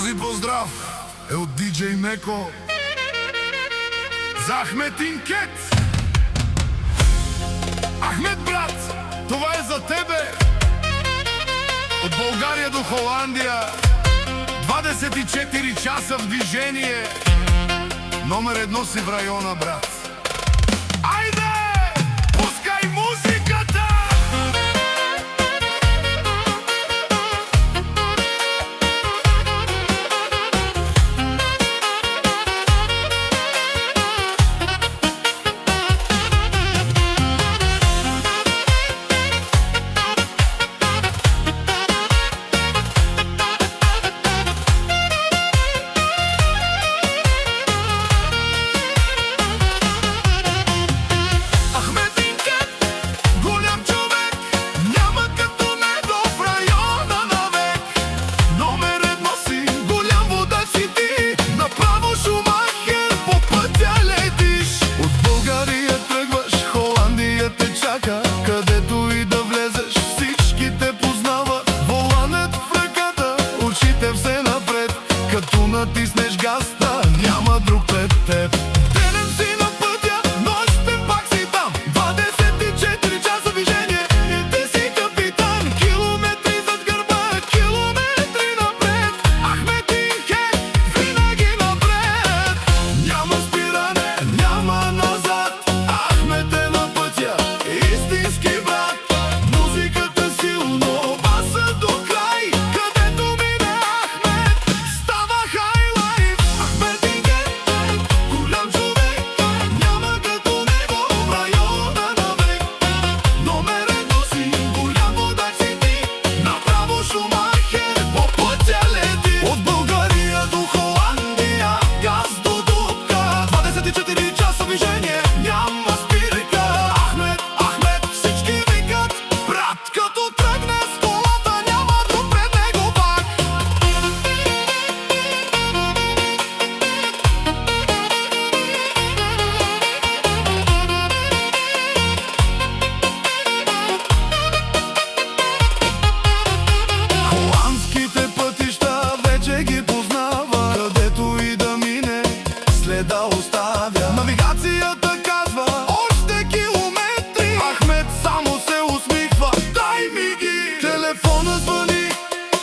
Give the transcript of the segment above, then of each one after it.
Този поздрав е от диджей Неко за Ахмет Инкет. Ахмет, брат, това е за тебе. От България до Холандия 24 часа в движение. Номер 1 си в района, брат. Айде! Пускай музиката! Където и да влезеш, всички те познават. Воланът в ръката, очите все напред. Като натиснеш газта, няма друг пред теб. Денем си на пътя, нощем пак си там. 24 часа движение и ти си капитан. Километри зад гърба, километри напред. Ахмет Инкет, винаги напред. Няма спиране, няма назад. Ахмет е на пътя, истински брат. Музиката силно, баса до край. Където мине Ахмет, става хайлайф. Ахмет Инкет, голям човек, няма като него в района навек. Номер 1 си, голям водач си ти, направо Шумахер, по пътя лети. От България до Холандия, газ до дупка, 24 часа движение, няма спирка. Ахмет, Ахмет, всички викат брат. Като тръгне с колата, няма друг пред него пак. Холандските пътища вече ги познава. Където и да мине, следа оставя. Навигацията казва още километри. Ахмет само се усмихва, дай ми ги. Телефона звъни,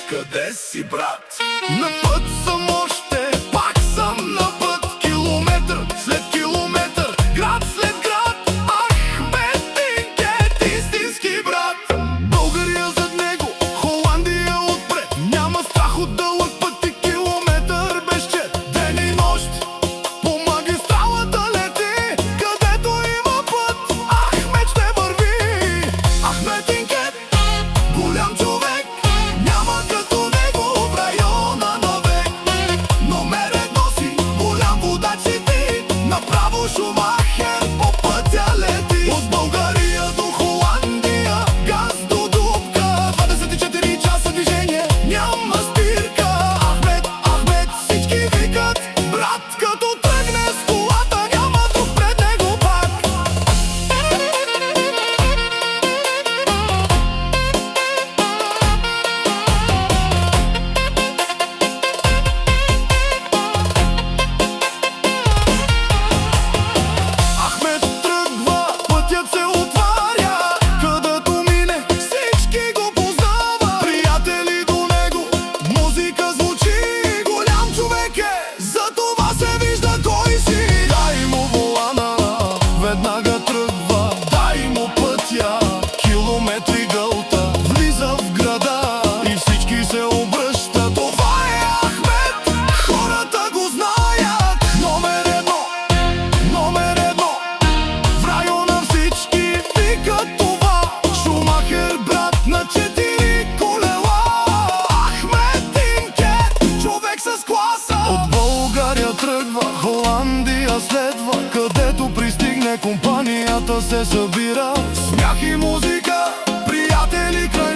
къде си, брат? На път съм още, пак съм на път. Километър след километър, град след град. Ахмет Инкет, истински брат. България зад него, Холандия отпред. Няма страх от дълъг път и километър без чет. Ден и нощ по магистралата лети. Където има път, Ахмет ще върви. Ахмет Инкет, голям човек, няма като него в района навек. Номер 1 си, голям водач си ти, направо Шумахер, по пътя лети. От България до Холандия, газ до дупка, 24 часа движение, няма спирка. Ахмет, Ахмет, всички викат брат. Като тръгне с колата, няма друг пред него пак. Ахмет тръгва, пътят се отваря. Където мине, всички го познават. Приятели до него, музика звучи. Голям човек е, затова се вижда кой си. Дай му волана, веднага тръгва. Дай му пътя, километри гълта. Влиза в града и всички се обръщат. Това е Ахмет, хората го знаят. Номер 1, номер 1, в района всички викат това. Шумахер, брат на 4 колела. Ахмет Инкет, човек с класа. От България тръгва, Холандия следва. Където пристигне, компанията се събира. Смях и музика, приятели край